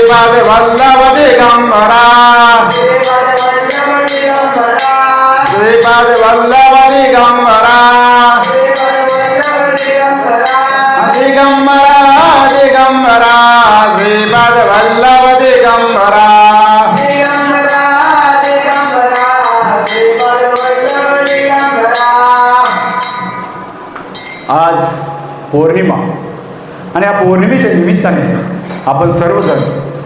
श्रीपाद वल्लभ दिगंबरा श्रीपाद वल्लभ दिगंबरा दिगंबरा दिगंबरा श्रीपाद वल्लभ दिगंबरा आज पौर्णिमा आणि या पौर्णिमेच्या निमित्ताने आपण सर्वजण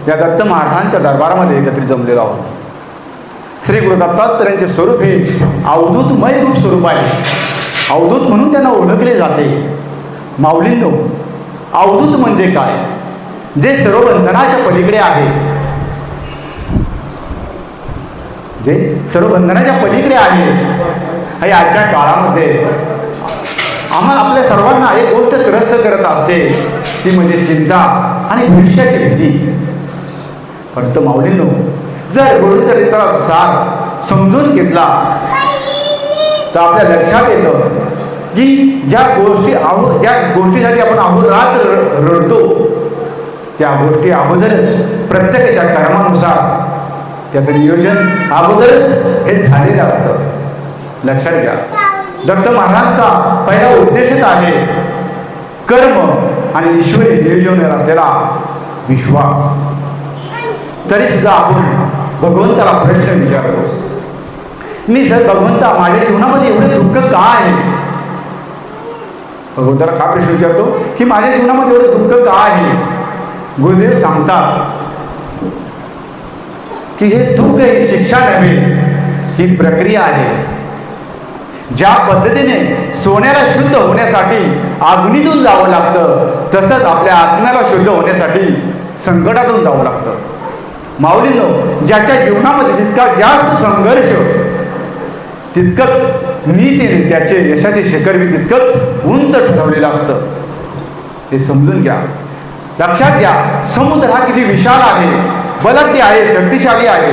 या दत्त महाराजांच्या दरबारामध्ये एकत्रित जमलेलो आहोत. श्री गुरु दत्तात्रयांचे स्वरूप हे अवधूतमय रूप स्वरूप आहे. अवधूत म्हणून त्यांना ओळखले जाते. माऊलींनो, अवधूत म्हणजे काय? जे सर्व बंधनाच्या पलीकडे आहे, जे सर्व बंधनाच्या पलीकडे आहे. आणि आजच्या काळामध्ये आपल्या सर्वांना एक गोष्ट त्रस्त करत असते, ती म्हणजे चिंता आणि भविष्याची भीती. फक्त माऊलींनो, जर गुरुचरित्राचा सार समजून घेतला तर आपल्या लक्षात येतं की ज्या गोष्टीसाठी आपण अहोरात्र रडतो, त्या गोष्टी अगोदरच प्रत्येकाच्या कर्मानुसार त्याचं नियोजन अगोदरच हे झालेलं असतं. लक्षात घ्या, दत्त महाराजांचा पहिला उद्देशच आहे कर्म आणि ईश्वरी नियोजनावर असलेला विश्वास. तरी सुद्धा आपण भगवंताला प्रश्न विचारतो, मी सर भगवंता, माझ्या जीवनामध्ये एवढे दुःख का आहे? भगवंताला का प्रश्न विचारतो की माझ्या जीवनामध्ये एवढे दुःख का आहे? गुरुदेव सांगतात की हे दुःख ही शिक्षा नव्हे, ही प्रक्रिया आहे. ज्या पद्धतीने सोन्याला शुद्ध होण्यासाठी अग्नीतून जावं लागतं, तसंच आपल्या आत्म्याला शुद्ध होण्यासाठी संकटातून जावं लागतं. माऊलींनो, ज्याच्या जीवनामध्ये जितका जास्त संघर्ष, तितकंच नीतीने त्याचे यशाचे शिखर तितकंच उंच ठरवलेलं असतं. हे समजून घ्या, लक्षात घ्या. समुद्र हा किती विशाल आहे, बलाढ्य आहे, शक्तिशाली आहे.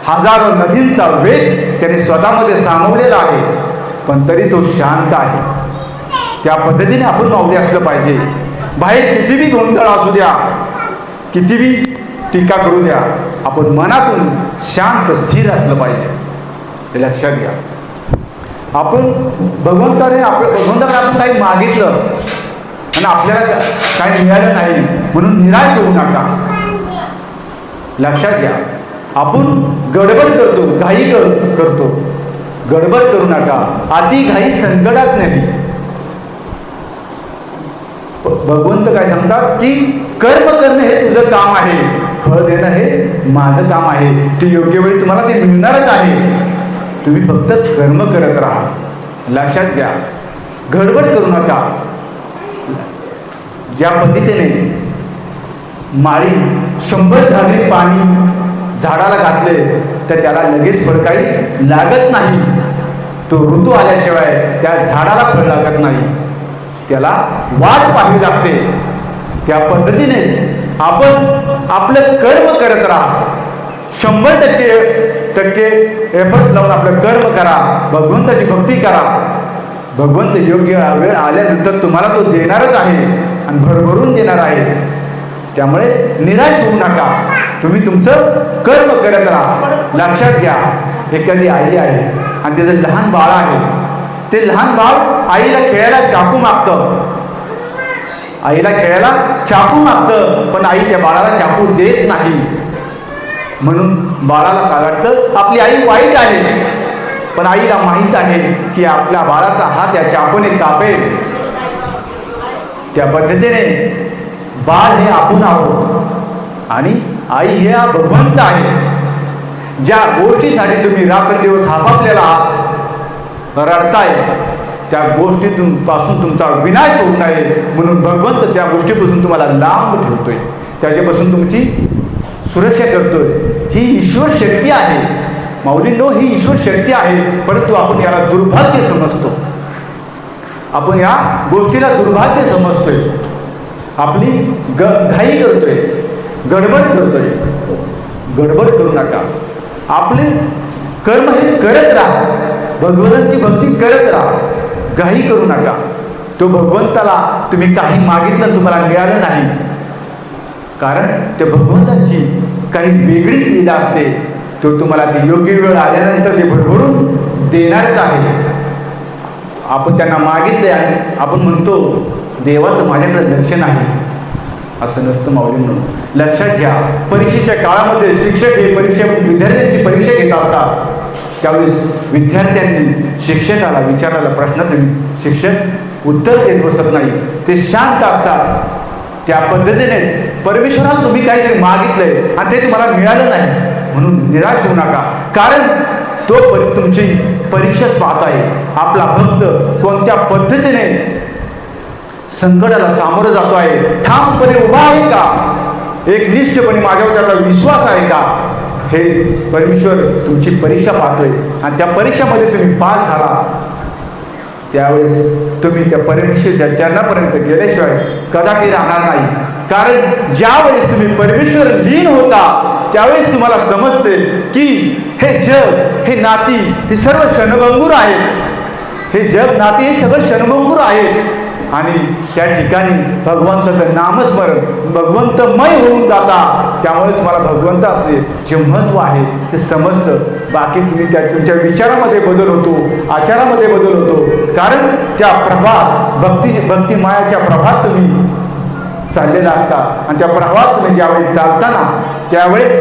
हजारो नदींचा वेग त्याने स्वतःमध्ये सामावलेला आहे, पण तरी तो शांत आहे. त्या पद्धतीने आपण माऊली असलं पाहिजे. बाहेर कितीही गोंधळ असू द्या, कितीही टीका करू द्या, आपण मनातून शांत स्थिर असलं पाहिजे. हे लक्षात घ्या. आपण भगवंताने आपण काही मागितलं आणि आपल्याला काही मिळालं नाही म्हणून निराश होऊ नका. लक्षात घ्या, आपण गडबड करतो, घाई करतो. गडबड करू नका. अति घाई संकटात नाही. भगवंत काय सांगतात की कर्म करणं हे तुझं काम आहे, फळ देणं हे माझं काम आहे. ते योग्य वेळी तुम्हाला ते मिळणारच आहे. तुम्ही फक्त कर्म करत राहा. लक्षात घ्या, गडबड करू नका. ज्या पद्धतीने माळी 100 घागरी पाणी झाडाला घातले तर त्याला लगेच फळ काही लागत नाही. तो ऋतू आल्याशिवाय त्या झाडाला फळ लागत नाही, त्याला वाट पाहावी लागते. त्या पद्धतीनेच आपण आपलं कर्म करत राहा. 100% एफर्ट्स लावून आपलं कर्म करा, भगवंताची भक्ती करा. भगवंत योग्य वेळ आल्यानंतर तुम्हाला तो देणारच आहे आणि भरभरून देणार आहे. त्यामुळे निराश होऊ नका. तुम्ही तुमचं कर्म करत राहा. लक्षात घ्या, एखादी आई आहे आणि त्याचं लहान बाळ आहे. ते लहान बाळ आईला खेळायला चाकू मागतं, आईला खेळायला चाकू मागतं, पण आई त्या बाळाला चाकू देत नाही. म्हणून बाळाला काय वाटतं, आपली आई वाईट आहे. पण आईला माहीत आहे की आपल्या बाळाचा हात या चाकूने कापेल. त्या पद्धतीने बाळ हे आपण आहोत आणि आई हे भगवंत आहे. ज्या गोष्टीसाठी तुम्ही रात्रदिवस हापापलेला आहात, रडताय, त्या गोष्टीतून पासून तुमचा विनाश होऊ नये म्हणून भगवंत त्या गोष्टीपासून तुम्हाला लांब ठेवतोय, त्याच्यापासून तुमची सुरक्षा करतोय. ही ईश्वर शक्ती आहे. माऊलींनो, ही ईश्वर शक्ती आहे. परंतु आपण याला दुर्भाग्य समजतो. आपण या गोष्टीला दुर्भाग्य समजतोय. आपली घाई करतोय, गडबड करतोय. गडबड करू नका. आपले कर्म हे करत राहा, भगवंताची भक्ती करत राहा. घाई करू नका. तो भगवंताला तुम्ही काही मागितलं तुम्हाला मिळालं नाही, कारण ते भगवंताची काही वेगळीच लीला असते. तो तुम्हाला ती योग्य वेळ आल्यानंतर ते भरभरून देणारच आहे. आपण त्यांना मागितले आणि आपण म्हणतो देवाचं माझ्याकडे लक्ष नाही. असं नसतं माऊलींनो. लक्षात घ्या, परीक्षेच्या काळामध्ये शिक्षक हे विद्यार्थ्यांची परीक्षा घेत असतात. त्यावेळेस विद्यार्थ्यांनी शिक्षकाला विचारायला प्रश्नाचं शिक्षक उत्तर देत बसत नाही. ते शांत असतात. त्या पद्धतीनेच परमेश्वराला तुम्ही काहीतरी मागितलंय आणि ते तुम्हाला मिळालं नाही म्हणून निराश होऊ नका. कारण तो तुमची परीक्षाच पाहत आहे. आपला भक्त कोणत्या पद्धतीने संकटाला सामोरं जातो आहे, ठामपणे उभा आहे का, एक निष्ठपणे माझ्यावर त्याचा विश्वास आहे का, हे परमेश्वर तुमची परीक्षा पाहतोय. आणि त्या परीक्षेमध्ये तुम्ही पास झाला त्यावेळेस तुम्ही त्या परमेश्वराच्या चरणापर्यंत गेल्याशिवाय कदापि राहणार नाही. कारण ज्यावेळेस तुम्ही परमेश्वर लीन होता त्यावेळेस तुम्हाला समजते की हे जग, हे नाती, हे सर्व क्षणभंगूर आहेत. हे जग, नाती हे सगळं क्षणभंगूर आहेत. आणि त्या ठिकाणी भगवंताचं नामस्मरण भगवंतमय होऊन जाता. त्यामुळे तुम्हाला भगवंताचे जे महत्त्व आहे ते समजतं. बाकी तुम्ही त्या तुमच्या विचारामध्ये बदल होतो, आचारामध्ये बदल होतो. कारण त्या प्रभात भक्तिमायाच्या प्रभात तुम्ही चाललेला असता. आणि त्या प्रभात तुम्ही ज्यावेळेस चालताना त्यावेळेस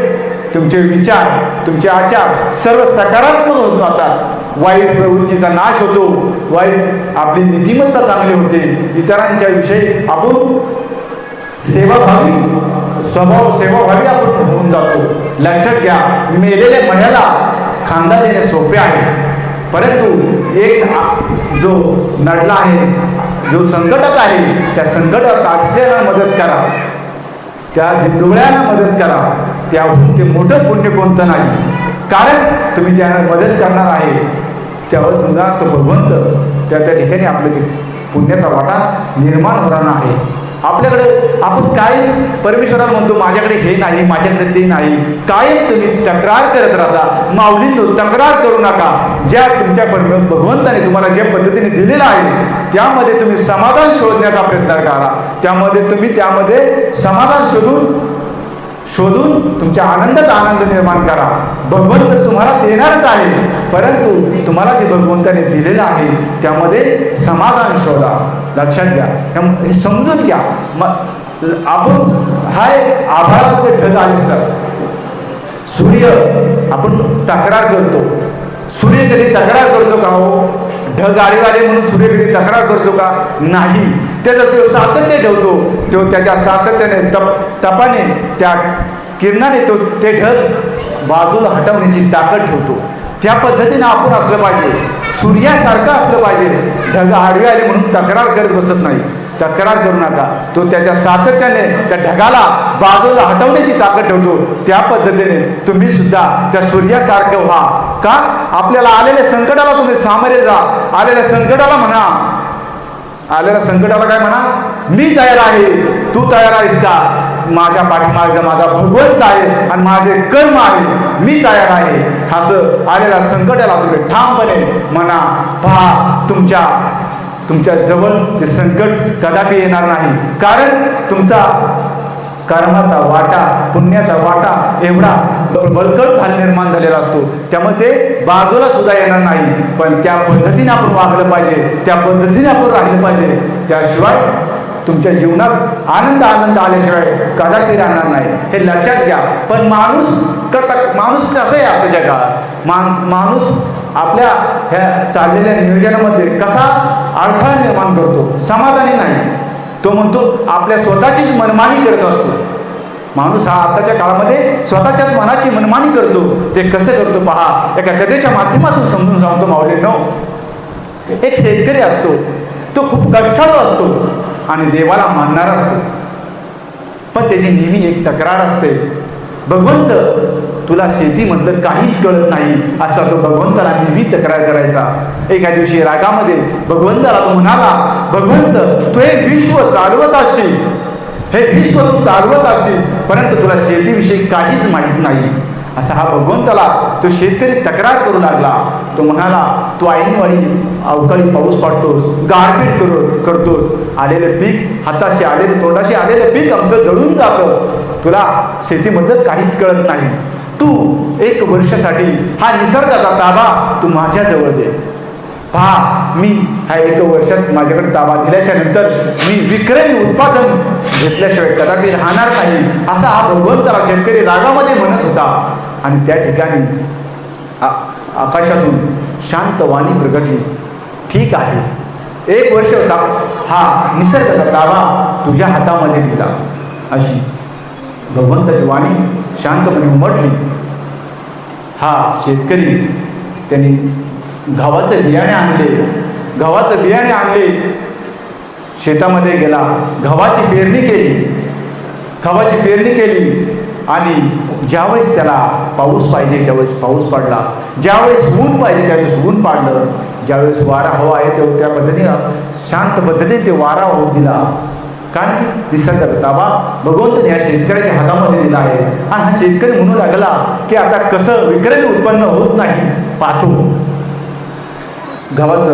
तुमचे विचार, तुमचे आचार सर्व सकारात्मक होत जातात. वाईट प्रवृत्तीचा नाश होतो. वाईट आपली नीतिमत्ता चांगली होते. इतरांच्या विषयी आपण सेवाभावी आपण होऊन जातो. लक्षात घ्या, मेलेल्या मण्याला खांदा देणे सोपे आहे, परंतु एक जो नडला आहे, जो संकटात आहे, त्या संकटात असलेला मदत करा, त्या दिंडोळ्यांना मदत करा. त्याहून ते मोठं पुण्य कोणतं नाही. कारण तुम्ही ज्यांना मदत करणार आहे त्यावर तुम्हाला तो भगवंत त्या ठिकाणी आपलं ते पुण्याचा वाटा निर्माण होणार आहे. आपल्याकडे आपण काय परमेश्वराला म्हणतो माझ्याकडे हे नाही, माझ्याकडे ते नाही. कायम तुम्ही तक्रार करत राहता. माऊलींनो, तक्रार करू नका. ज्या तुमच्या भगवंताने तुम्हाला ज्या पद्धतीने दिलेलं आहे त्यामध्ये तुम्ही समाधान शोधण्याचा प्रयत्न करा. त्यामध्ये समाधान शोधून तुमच्या आनंदात आनंद निर्माण करा. भगवंत तुम्हाला देणारच आहे, परंतु तुम्हाला जे भगवंताने दिलेलं आहे त्यामध्ये समाधान शोधा. लक्षात घ्या, हे समजून घ्या. आपण हाय आभाळामध्ये ढग आले असतात. सूर्य आपण तक्रार करतो. सूर्य कधी तक्रार करतो का हो? ढग आले म्हणून सूर्य कधी तक्रार करतो का? नाही. त्याचं तो सातत्य ठेवतो. तो त्याच्या सातत्याने तपाने त्या किरणाने ते ढग बाजूला हटवण्याची ताकद ठेवतो. त्या पद्धतीने आपण असलं पाहिजे. सूर्यासारखं असलं पाहिजे. ढग आडवे आले म्हणून तक्रार करत बसत नाही. तक्रार करू नका. तो त्याच्या सातत्याने त्या ढगाला बाजूला हटवण्याची ताकद ठेवतो. त्या पद्धतीने तुम्ही सुद्धा त्या सूर्यासारखं व्हा. का? आपल्याला आलेल्या संकटाला तुम्ही सामोरे जा. आलेल्या संकटाला काय म्हणा, मी तयार आहे, तू तयार आहेस का? माझ्या पाठीमागे माझा भगवंत आहे आणि माझे कर्म आहे, मी तयार आहे. असं आलेल्या संकटाला तुम्ही ठामपणे म्हणा. पहा, तुमच्या जवळ ते संकट कदापि येणार नाही. कारण तुमचा कर्माचा वाटा, पुण्याचा वाटा एवढा बळकट निर्माण झालेला असतो. त्यामुळे ते बाजूला सुद्धा येणार नाही. पण त्या पद्धतीने आपण वागलं पाहिजे, त्या पद्धतीने आपण राहिलं पाहिजे. त्याशिवाय तुमच्या जीवनात आनंद आल्याशिवाय कदापि राहणार नाही. हे लक्षात घ्या. पण माणूस कसं आहे आताच्या काळात? माणूस आपल्या ह्या चाललेल्या नियोजनामध्ये कसा अडथळा निर्माण करतो? समाधानी नाही. तो म्हणतो आपल्या स्वतःचीच मनमानी करत असतो. माणूस हा आताच्या काळामध्ये स्वतःच्याच मनाची मनमानी करतो. ते कसं करतो पहा. एका कथेच्या माध्यमातून समजून सांगतो माऊलींनो. एक शेतकरी असतो. तो खूप कष्टाळू असतो आणि देवाला मानणारा असतो. पण त्याची नेहमी एक तक्रार असते, भगवंत तुला शेतीमधलं काहीच कळत नाही, असा तो भगवंताला नेहमी तक्रार करायचा. एका दिवशी रागामध्ये भगवंताला तो म्हणाला, भगवंत तू हे विश्व चालवत असशील, परंतु तुला शेतीविषयी काहीच माहीत नाही. असा हा भगवंताला तो शेतकरी तक्रार करू लागला. तो म्हणाला, तू ऐनवाडी अवकाळी पाऊस पाडतोस, गारपीट करतोस, आलेलं पीक हाताशी आलेलं तोंडाशी आलेलं पीक आमचं जळून जातं. तुला शेतीमधलं काहीच कळत नाही. तू 1 वर्षासाठी हा निसर्गाचा ताबा तू माझ्याजवळ दे. पहा, मी हा 1 वर्षात माझ्याकडे ताबा दिल्याच्या नंतर मी विक्रमी उत्पादन घेतल्याशिवाय कदापि राहणार नाही, असा हा भगवंताला शेतकरी रागामध्ये म्हणत होता. आणि त्या ठिकाणी आकाशातून शांत वाणी प्रगटली. ठीक आहे, 1 वर्ष होता हा निसर्गाचा ताबा तुझ्या हातामध्ये दिला, अशी भगवंताची वाणी शांतपणे उमटली. हा शेतकरी त्यांनी गव्हाचं बियाणे आणले, शेतामध्ये गेला, गव्हाची पेरणी केली. आणि ज्यावेळेस त्याला पाऊस पाहिजे त्यावेळेस पाऊस पडला, ज्यावेळेस ऊन पाहिजे त्यावेळेस ऊन पाडलं, ज्यावेळेस वारा हवा आहे तेव्हा त्या पद्धतीने शांत पद्धतीने ते वारा होऊ दिला. कारण की निसर्गाचा ताबा भगवंताने या शेतकऱ्याच्या हातामध्ये दिला आहे. आणि हा शेतकरी म्हणू लागला की आता कसं विक्रमी उत्पन्न होत नाही पाहतो. गव्हाचं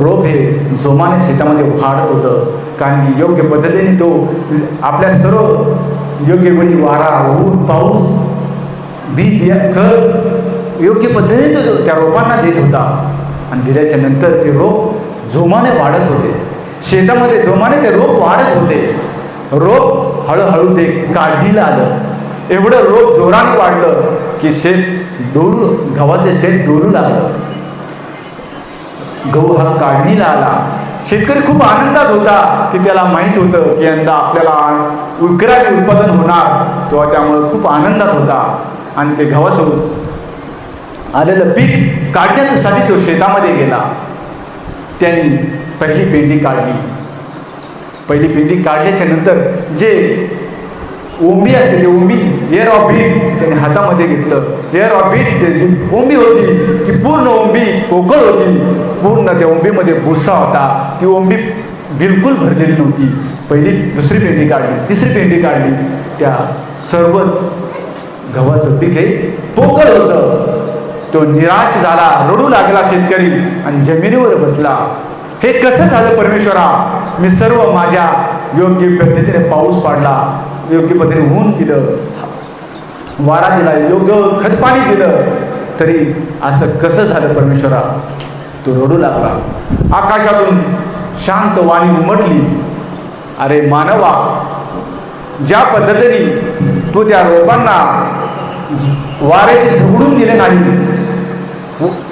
रोप हे जोमाने शेतामध्ये वाढत होतं, कारण की योग्य पद्धतीने तो आपल्या सर्व योग्य वेळी वारा, ऊन, पाऊस, बिया, खत योग्य पद्धतीने तो त्या रोपांना देत होता. आणि दिल्याच्या नंतर ते रोप जोमाने वाढत होते, शेतामध्ये जोमाने ते रोप वाढत होते. रोप हळूहळू ते काढणीला आलं. एवढं रोप जोराने वाढलं की गव्हाचे शेत डोलू लागलं. गहू हा काढणीला आला. शेतकरी खूप आनंदात होता की त्याला माहीत होतं की यंदा आपल्याला विक्रमी उत्पादन होणार, तेव्हा त्यामुळे खूप आनंदात होता. आणि ते गव्हाचं आलेलं पीक काढण्यासाठी तो शेतामध्ये गेला. त्यांनी पहिली पेंडी काढल्याच्या नंतर जे ओंबी असते ते ओंबी एअर ऑफ बीट त्याने हातामध्ये घेतलं. एअर ऑफ बीट जी ओंबी होती ती पूर्ण ओंबी पोकळ होती, पूर्ण त्या ओंबीमध्ये भुसा होता. ती ओंबी बिलकुल भरलेली नव्हती. दुसरी पेंडी काढली, तिसरी पेंडी काढली, त्या सर्वच गव्हाचं पीक हे पोकळ होतं. तो निराश झाला, रडू लागला शेतकरी आणि जमिनीवर बसला. हे कसं झालं परमेश्वरा? मी सर्व माझ्या योग्य पद्धतीने पाऊस पाडला, योग्य पद्धतीने ऊन दिलं, वारा दिला, योग्य खतपाणी दिलं, तरी असं कसं झालं परमेश्वरा? तो रडू लागला. आकाशातून शांत वाणी उमटली, अरे मानवा, ज्या पद्धतीने तू त्या रोपांना वाऱ्याशी झुडून दिले नाही,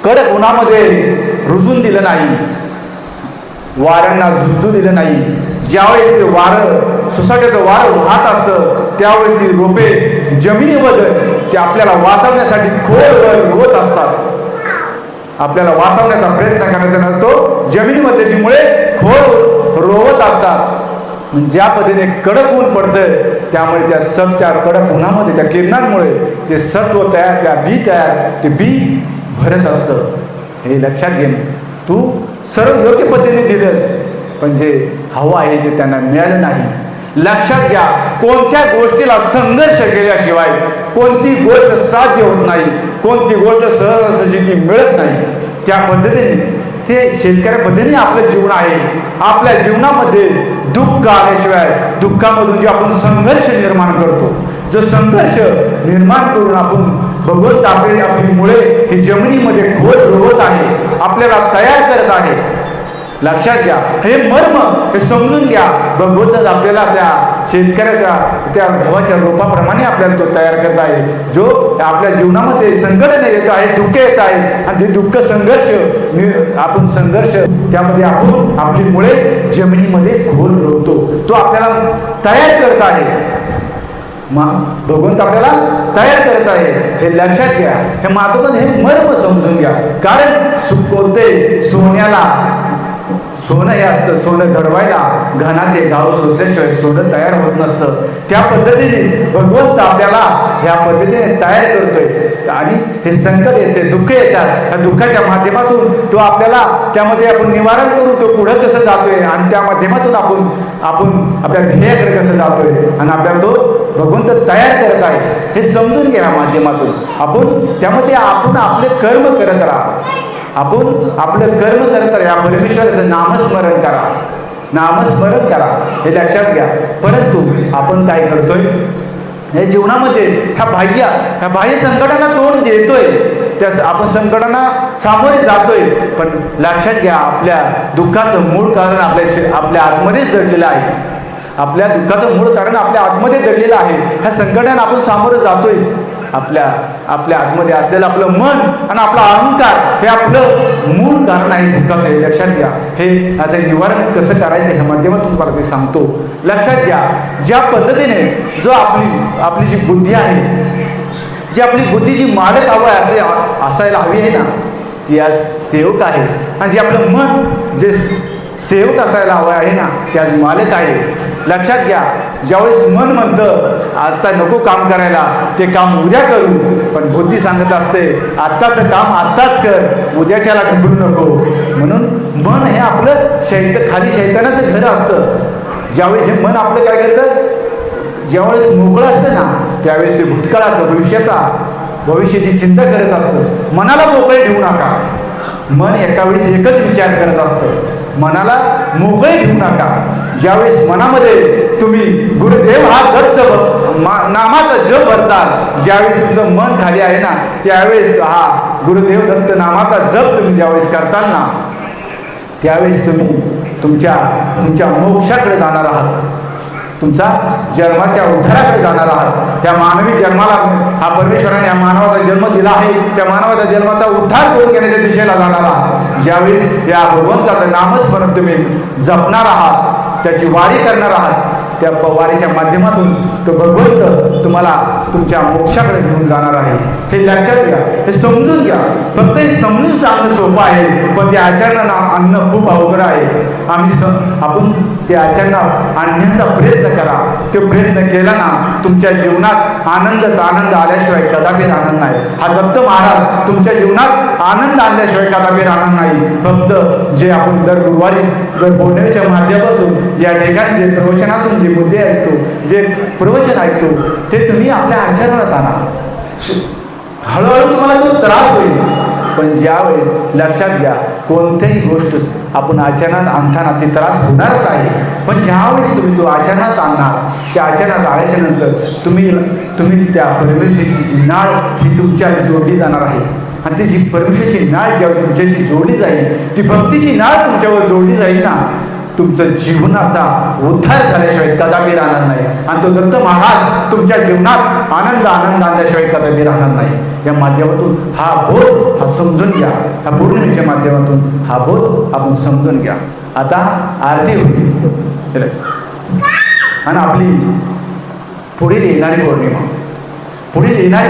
कडक उन्हामध्ये रुजून दिलं नाही, वाऱ्यांना झुंजू दिलं नाही, ज्यावेळेस ते वारं सोसाट्याचं वारं वाहत असतं त्यावेळेस ती रोपे जमिनीमध्ये ते आपल्याला वाचवण्यासाठी खोलवर रोवत असतात. आपल्याला वाचवण्याचा प्रयत्न करायचा नसतो, जमिनीमध्ये जी मुळे खोल रोवत असतात. ज्या पद्धतीने कडक ऊन पडतं त्यामुळे त्या कडक उन्हामध्ये त्या किरणांमुळे ते सत्व तयार, ते बी भरत असतं. हे लक्षात घे. तू सर्व योग्य पद्धतीने दिलंस, पण जे हवं आहे ते त्यांना मिळालं नाही. लक्षात घ्या, कोणत्या गोष्टीला संघर्ष केल्याशिवाय कोणती गोष्ट साध्य होत नाही, कोणती गोष्ट सहजासहजी ती मिळत नाही. त्या पद्धतीने ते शेतकऱ्या पद्धतीने आपलं जीवन आहे. आपल्या जीवनामध्ये दुःख आल्याशिवाय दुःखामधून जे आपण संघर्ष निर्माण करतो, जो संघर्ष निर्माण करून आपण भगवंत आपली मुळे ही जमिनीमध्ये खोल रोवत आहे, आपल्याला तयार करत आहे. लक्षात घ्या, हे मर्म हे समजून घ्या. भगवंत आपल्याला त्या शेतकऱ्याच्या त्या गव्हाच्या रोपाप्रमाणे आपल्याला तो तयार करत आहे, जो आपल्या जीवनामध्ये संकट येत आहे, दुःख येत आहे, आणि ते दुःख आपण संघर्ष त्यामध्ये आपण आपली मुळे जमिनीमध्ये खोल रोवतो. तो आपल्याला तयार करत आहे. भगवंत आपल्याला तयार करत आहे, हे लक्षात घ्या. हे मातोबत हे मर्म समजून घ्या. कारण कोणते सोनं हे असतं, सोनं घडवायला घानाचे गाव सोसल्याशिवाय सोनं तयार होत नसतं. त्या पद्धतीने भगवंत आपल्याला ह्या पद्धतीने तयार करतोय. आणि हे संकट येते, दुःख येतात, त्या दुःखाच्या माध्यमातून तो आपल्याला त्यामध्ये आपण निवारण करून तो पुढं कसं जातोय आणि त्या माध्यमातून आपण आपल्या ध्येयाकडे कसं जातोय आणि आपल्याला तो भगवंत तयार करत आहे हे समजून घ्या माध्यमातून. त्यामध्ये आपण आपले कर्म करत राहा, आपण आपलं कर्म करत राहा, परमेश्वराचं नामस्मरण करा, नामस्मरण करा हे लक्षात घ्या. परंतु आपण काय करतोय या जीवनामध्ये ह्या बाह्य संकटांना तोंड देतोय, आपण संकटांना सामोरे जातोय, पण लक्षात घ्या आपल्या दुःखाचं मूळ कारण आपल्या आतमध्येच दडलेलं आहे. आपल्या दुःखाचं मूळ कारण आपल्या आतमध्ये दडलेलं आहे. ह्या संकटांना आपण सामोरं जातोयच. आपल्या आतमध्ये असलेलं आपलं मन आणि आपला अहंकार हे आपलं मूळ कारण आहे दुःखाचं, हे लक्षात घ्या. हे याचं निवारण कसं करायचं ह्या माध्यमातून तुम्हाला ते सांगतो. लक्षात घ्या, ज्या पद्धतीने जो आपली जी बुद्धी आहे, जी आपली बुद्धी जी मालक असायला हवी आहे ना, ती आज सेवक आहे. आणि जे आपलं मन जे सेवक असायला हवं आहे ना, ते आज मालक आहे. लक्षात घ्या, ज्यावेळेस मन म्हणतं आता नको काम करायला, ते काम उद्या करू, पण बुद्धी सांगत असते आत्ताचं काम आत्ताच कर, उद्याच्याला ढकलू नको. म्हणून मन हे आपलं खाली शैतानाचं घर असतं. ज्यावेळेस हे मन आपलं काय करतं, ज्यावेळेस मोकळं असतं ना, त्यावेळेस ते भूतकाळाचं भविष्याची चिंता करत असतं. मनाला मोकळे ठेवू नका. मन एका वेळेस एकच विचार करत असतं. मनाला मोकळे ठेवू नका. ज्यावेळेस मनामध्ये तुम्ही गुरुदेव हा दत्त नामाचा जप भरतात, ज्यावेळेस तुमचं मन खाली आहे ना, त्यावेळेस हा गुरुदेव दत्त नामाचा जप तुम्ही ज्यावेळेस करताल ना, त्यावेळेस तुम्ही तुमच्या मोक्षाकडे जाणार आहात, तुमचा जन्माच्या उद्धाराकडे जाणार आहात. त्या मानवी जन्माला हा परमेश्वराने या मानवाचा जन्म दिला आहे, त्या मानवाच्या जन्माचा उद्धार करून घेण्याच्या दिशेला जाणार आहात. ज्यावेळेस या भगवंताचं नामस्मरण तुम्ही जपणार आहात, त्याची वारी करणार आहात, त्या वारीच्या माध्यमातून तो भगवंत तुम्हाला तुमच्या मोक्षाकडे घेऊन जाणार आहे. हे लक्षात घ्या, हे समजून घ्या. फक्त हे समजून सांगणं सोपं आहे, पण ते आचरणाला आणणं खूप अवघड आहे. आपण ते आचरणात आणण्याचा प्रयत्न करा. तो प्रयत्न केला ना, तुमच्या जीवनात आनंद आल्याशिवाय कदापि राहणार नाही. हा दत्त महाराज तुमच्या जीवनात आनंद आणल्याशिवाय कदापि राहणार नाही. फक्त जे आपण दर गुरुवारी बोलण्याच्या माध्यमातून या ठिकाणी जे प्रवचनातून जे मुद्दे ऐकतो, जे प्रवचन ऐकतो, ते तुम्ही आपल्या आचरणात आणा. हळूहळू तुम्हाला तो त्रास होईल, पण ज्यावेळेस लक्षात घ्या, कोणत्याही गोष्ट आपण आचरणात आणताना ती त्रास होणारच आहे. पण ज्यावेळेस तुम्ही तो आचरणात आणणार, त्या आचरणात आल्याच्या नंतर तुम्ही त्या परमेश्वराची जी नाळ ही तुमच्या जोडली जाणार आहे. आणि ती जी परमेश्वराची नाळ ज्यावेळी तुमच्याशी जोडली जाईल, ती भक्तीची नाळ तुमच्यावर जोडली जाईल ना, तुमचं जीवनाचा उद्धार झाल्याशिवाय कदापि राहणार नाही. आणि तो दत्त महाराज तुमच्या जीवनात आनंद आणल्याशिवाय कदापि राहणार नाही. या माध्यमातून हा बोध हा समजून घ्या. ह्या पौर्णिमेच्या माध्यमातून हा बोध आपण समजून घ्या. आता आरती होईल आणि आपली पुढील येणारी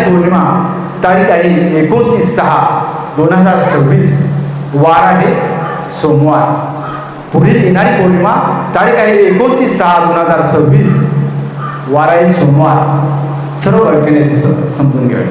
पौर्णिमा तारीख आहे 29/6/2026, वार आहे सोमवार. पुढील येणारी पौर्णिमा तारीख आहे 29/6/2026, वार आहे सोमवार. सर्व घटनेची समजून घ्यावी.